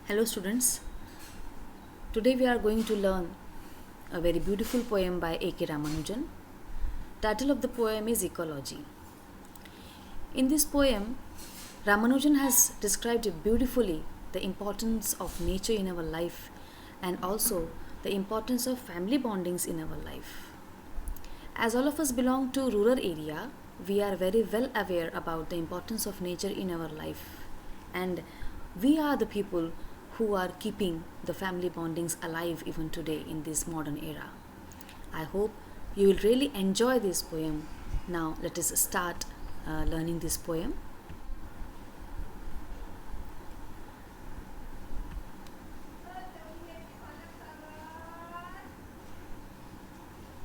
Hello students, today we are going to learn a very beautiful poem by A.K. Ramanujan. Title of the poem is Ecology. In this poem, Ramanujan has described beautifully the importance of nature in our life and also the importance of family bondings in our life. As all of us belong to rural area, we are very well aware about the importance of nature in our life, and we are the people who are keeping the family bondings alive even today in this modern era. I hope you will really enjoy this poem. Now let us start learning this poem.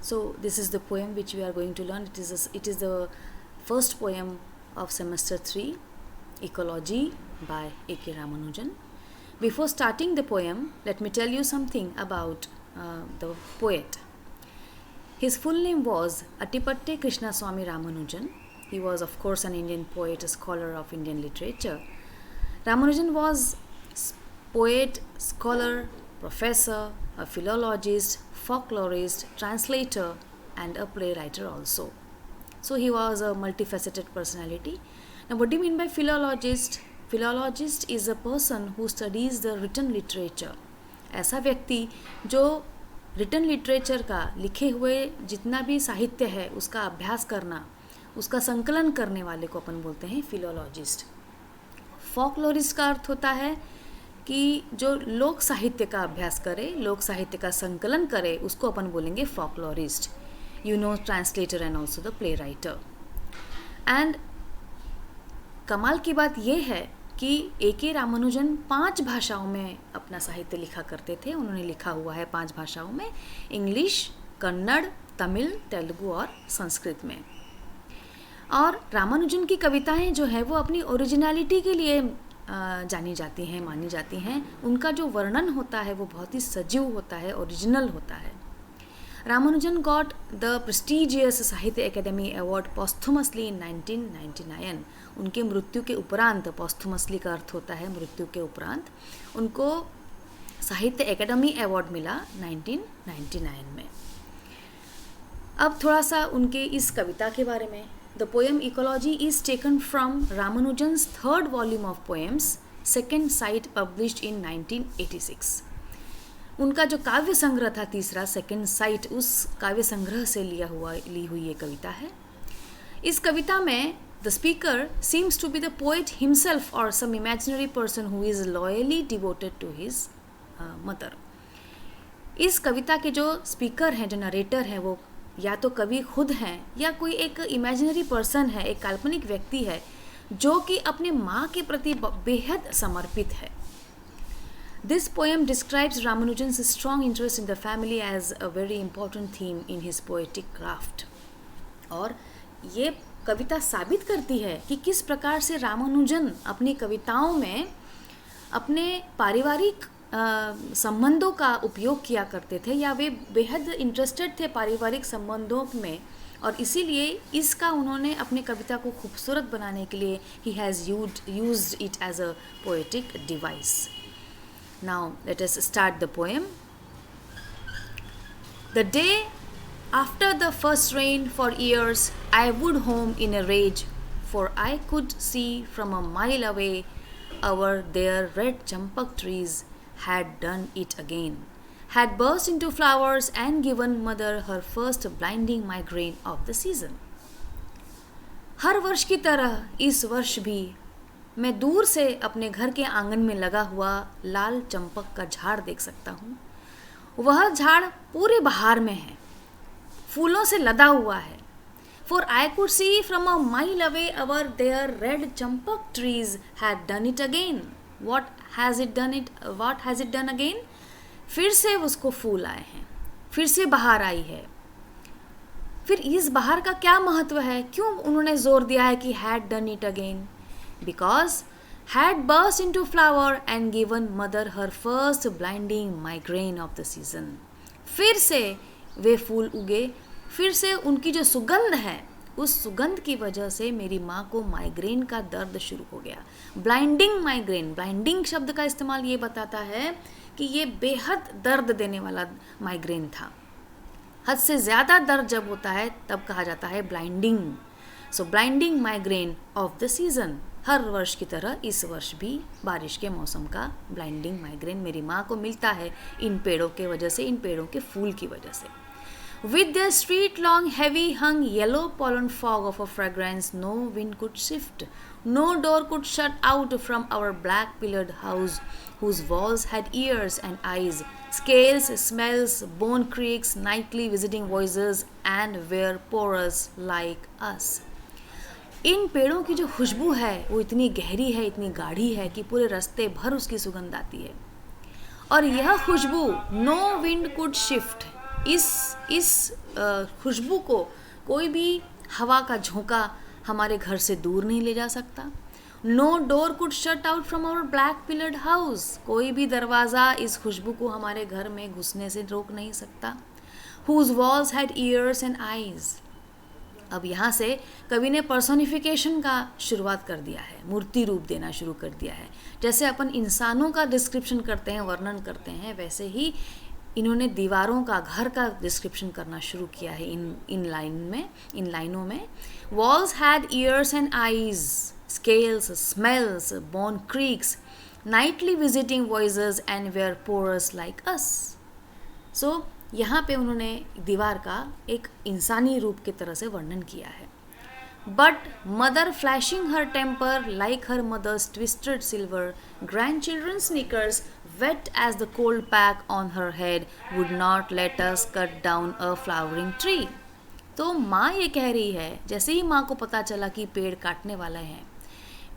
So this is the poem which we are going to learn. It is the first poem of semester 3, Ecology by A.K. Ramanujan. Before starting the poem, let me tell you something about the poet. His full name was Attipatte Krishnaswamy Ramanujan. He was, of course, an Indian poet, a scholar of Indian literature. Ramanujan was poet, scholar, professor, a philologist, folklorist, translator, and a playwright also. So he was a multifaceted personality. Now, what do you mean by philologist? Philologist is a person who studies the written literature. ऐसा व्यक्ति जो written literature का लिखे हुए जितना भी साहित्य है उसका अभ्यास करना, उसका संकलन करने वाले को अपन बोलते हैं philologist. Folklorist का अर्थ होता है कि जो लोक साहित्य का अभ्यास करे, लोक साहित्य का संकलन करे, उसको अपन बोलेंगे folklorist. You know, translator and also the playwright. And कमाल की बात ये है कि A.K. रामानुजन 5 भाषाओं में अपना साहित्य लिखा करते थे. उन्होंने लिखा हुआ है 5 भाषाओं में, इंग्लिश, कन्नड़, तमिल, तेलुगु और संस्कृत में. और रामानुजन की कविताएं जो है वो अपनी ओरिजिनलिटी के लिए जानी जाती हैं, मानी जाती हैं. उनका जो वर्णन होता है वो बहुत ही सजीव होता है, ओरिजिनल होता है. Ramanujan got the prestigious Sahitya Academy Award posthumously in 1999. उनके मृत्यु के उपरांत, posthumously का अर्थ होता है मृत्यु के उपरांत, उनको साहित्य एकेडमी अवार्ड मिला 1999 में. अब थोड़ा सा उनके इस कविता के बारे में. The poem Ecology is taken from Ramanujan's 3rd volume of poems, Second Sight, published in 1986. उनका जो काव्य संग्रह था तीसरा, सेकेंड साइट, उस काव्य संग्रह से ली हुई ये कविता है. इस कविता में the speaker seems to be the poet himself और some imaginary person who is loyally devoted to his mother. इस कविता के जो स्पीकर हैं, जो नरेटर हैं, वो या तो कवि खुद हैं या कोई एक इमेजिनरी पर्सन है, एक काल्पनिक व्यक्ति है जो कि अपने माँ के प्रति बेहद समर्पित है. This poem describes Ramanujan's strong interest in the family as a very important theme in his poetic craft. और ये कविता साबित करती है कि किस प्रकार से रामानुजन अपनी कविताओं में अपने पारिवारिक संबंधों का उपयोग किया करते थे, या वे बेहद इंटरेस्टेड थे पारिवारिक संबंधों में, और इसीलिए इसका उन्होंने अपनी कविता को खूबसूरत बनाने के लिए he has used it as a poetic device. Now let us start the poem. The day after the first rain for years, I would home in a rage, for I could see from a mile away our their red champak trees had done it again, had burst into flowers and given mother her first blinding migraine of the season. हर वर्ष की तरह इस वर्ष भी मैं दूर से अपने घर के आंगन में लगा हुआ लाल चंपक का झाड़ देख सकता हूँ. वह झाड़ पूरे बहार में है, फूलों से लदा हुआ है. For I could see from a mile away our their red champak trees had done it again. What has it done again? फिर से उसको फूल आए हैं, फिर से बहार आई है. फिर इस बहार का क्या महत्व है? क्यों उन्होंने जोर दिया है कि had done it again? Because had burst into flower and given mother her first blinding migraine of the season. फिर से वे फूल उगे, फिर से उनकी जो सुगंध है उस सुगंध की वजह से मेरी माँ को माइग्रेन का दर्द शुरू हो गया। ब्लाइंडिंग माइग्रेन, ब्लाइंडिंग शब्द का इस्तेमाल ये बताता है कि ये बेहद दर्द देने वाला माइग्रेन था। हद से ज़्यादा दर्द जब होता है तब कहा जाता है blinding. So blinding migraine of the season, हर वर्ष की तरह इस वर्ष भी बारिश के मौसम का ब्लाइंडिंग माइग्रेन मेरी माँ को मिलता है इन पेड़ों के वजह से, इन पेड़ों के फूल की वजह से। With their street-long, heavy-hung yellow pollen fog of a fragrance, no wind could shift, no door could shut out from our black-pillared house, whose walls had ears and eyes, scales, smells, bone creaks, nightly visiting voices, and were porous like us. इन पेड़ों की जो खुशबू है वो इतनी गहरी है, इतनी गाढ़ी है कि पूरे रास्ते भर उसकी सुगंध आती है। और यह खुशबू नो विंड कुड शिफ्ट, इस खुशबू को कोई भी हवा का झोंका हमारे घर से दूर नहीं ले जा सकता। No door could shut out from our black pillared house, कोई भी दरवाज़ा इस खुशबू को हमारे घर में घुसने से रोक नहीं सकता। Whose walls had ears and eyes. अब यहाँ से कवि ने पर्सोनिफिकेशन का शुरुआत कर दिया है, मूर्ति रूप देना शुरू कर दिया है। जैसे अपन इंसानों का डिस्क्रिप्शन करते हैं, वर्णन करते हैं, वैसे ही इन्होंने दीवारों का, घर का डिस्क्रिप्शन करना शुरू किया है इन लाइनों में। Walls had ears and eyes, scales, smells, bone creaks, nightly visiting voices and were porous like us. सो यहाँ पे उन्होंने दीवार का एक इंसानी रूप की तरह से वर्णन किया है। But mother flashing her temper like her mother's twisted silver, grandchildren's sneakers wet as the cold pack on her head would not let us cut down a flowering tree. तो माँ ये कह रही है, जैसे ही माँ को पता चला कि पेड़ काटने वाला है,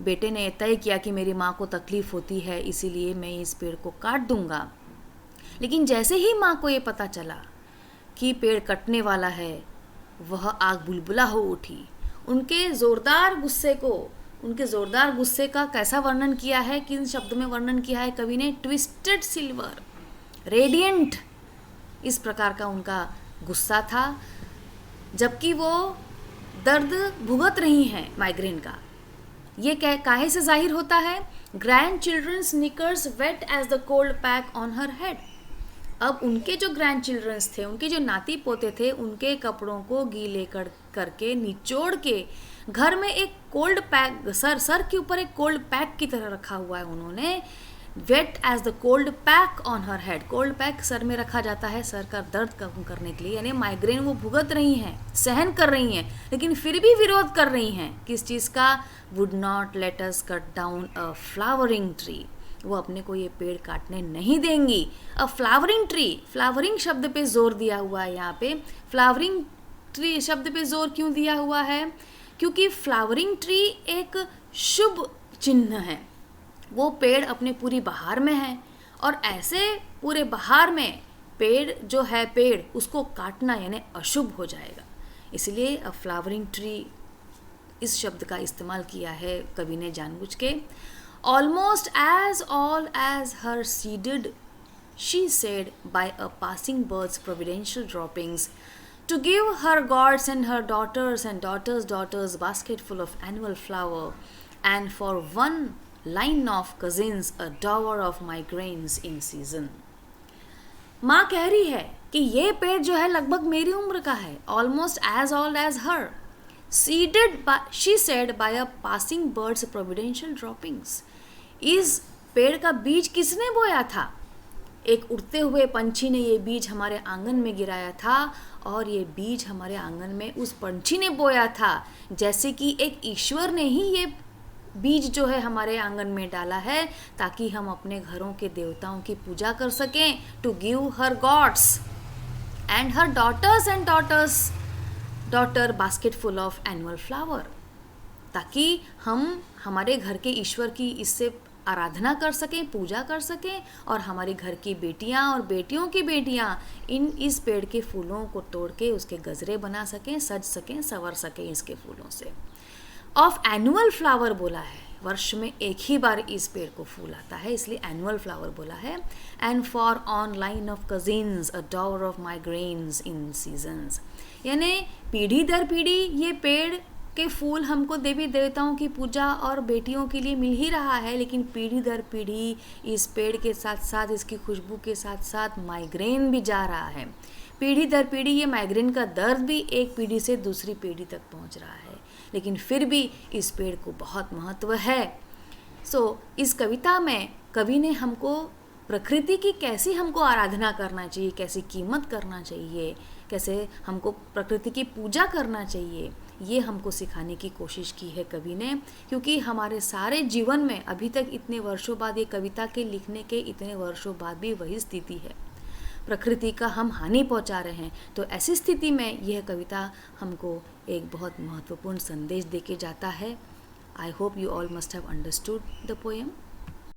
बेटे ने तय किया कि मेरी माँ को तकलीफ़ होती है इसीलिए मैं इस पेड़ को काट दूंगा। लेकिन जैसे ही माँ को ये पता चला कि पेड़ कटने वाला है, वह आग बुलबुला हो उठी। उनके ज़ोरदार गुस्से का कैसा वर्णन किया है, किन शब्द में वर्णन किया है कवि ने? ट्विस्टेड सिल्वर, रेडिएंट, इस प्रकार का उनका गुस्सा था, जबकि वो दर्द भुगत रही हैं माइग्रेन का। ये काहे से जाहिर होता है? Grand childrens knickers wet as the cold pack on her head. अब उनके जो ग्रैंड चिल्ड्रंस थे, उनके जो नाती पोते थे, उनके कपड़ों को गीले करके निचोड़ के घर में एक कोल्ड पैक, सर के ऊपर एक कोल्ड पैक की तरह रखा हुआ है उन्होंने। Wet as the cold pack on her head, cold pack सर में रखा जाता है सर का दर्द कम करने के लिए। यानी माइग्रेन वो भुगत रही हैं, सहन कर रही हैं, लेकिन फिर भी विरोध कर रही हैं किस चीज़ का? Would not let us cut down a flowering tree, वो अपने को ये पेड़ काटने नहीं देंगी। अ फ्लावरिंग ट्री, फ्लावरिंग शब्द पे जोर दिया हुआ है यहाँ पे। फ्लावरिंग ट्री शब्द पे जोर क्यों दिया हुआ है? क्योंकि फ्लावरिंग ट्री एक शुभ चिन्ह है। वो पेड़ अपने पूरी बहार में है और ऐसे पूरे बहार में पेड़ जो है, पेड़ उसको काटना यानी अशुभ हो जाएगा। इसलिए अ फ्लावरिंग ट्री, इस शब्द का इस्तेमाल किया है कवि ने जानबूझ के। Almost as all as her seeded, she said by a passing bird's providential droppings, to give her gods and her daughters and daughters' daughters basketful of annual flower, and for one line of cousins a dower of migraines in season. माँ कह रही है कि ये पेड़ जो है लगभग मेरी उम्र का है, almost as old as her. Seeded by, she said, by a passing bird's providential droppings. इस पेड़ का बीज किसने बोया था? एक उड़ते हुए पंछी ने ये बीज हमारे आंगन में गिराया था और ये बीज हमारे आंगन में उस पंछी ने बोया था। जैसे कि एक ईश्वर ने ही ये बीज जो है हमारे आंगन में डाला है ताकि हम अपने घरों के देवताओं की पूजा कर सकें। To give her gods and her daughters and daughter basket full of annual flower, ताकि हम हमारे घर के ईश्वर की इससे आराधना कर सकें, पूजा कर सकें, और हमारी घर की बेटियां और बेटियों की बेटियां इस पेड़ के फूलों को तोड़ के उसके गजरे बना सकें, सज सकें, संवर सकें इसके फूलों से। ऑफ एनुअल फ्लावर बोला है, वर्ष में एक ही बार इस पेड़ को फूल आता है, इसलिए एनुअल फ्लावर बोला है. And for on line of cousins a डॉवर of migraines in seasons. यानी पीढ़ी दर पीढ़ी ये पेड़ के फूल हमको देवी देवताओं की पूजा और बेटियों के लिए मिल ही रहा है, लेकिन पीढ़ी दर पीढ़ी इस पेड़ के साथ साथ, इसकी खुशबू के साथ साथ माइग्रेन भी जा रहा है. पीढ़ी दर पीढ़ी ये माइग्रेन का दर्द भी एक पीढ़ी से दूसरी पीढ़ी तक पहुंच रहा है, लेकिन फिर भी इस पेड़ को बहुत महत्व है. इस कविता में कवि ने हमको प्रकृति की कैसी हमको आराधना करना चाहिए, कैसी कीमत करना चाहिए, कैसे हमको प्रकृति की पूजा करना चाहिए, ये हमको सिखाने की कोशिश की है कवि ने. क्योंकि हमारे सारे जीवन में अभी तक इतने वर्षों बाद, ये कविता के लिखने के इतने वर्षों बाद भी वही स्थिति है, प्रकृति का हम हानि पहुंचा रहे हैं. तो ऐसी स्थिति में यह कविता हमको एक बहुत महत्वपूर्ण संदेश देके जाता है. I hope you all must have understood the poem.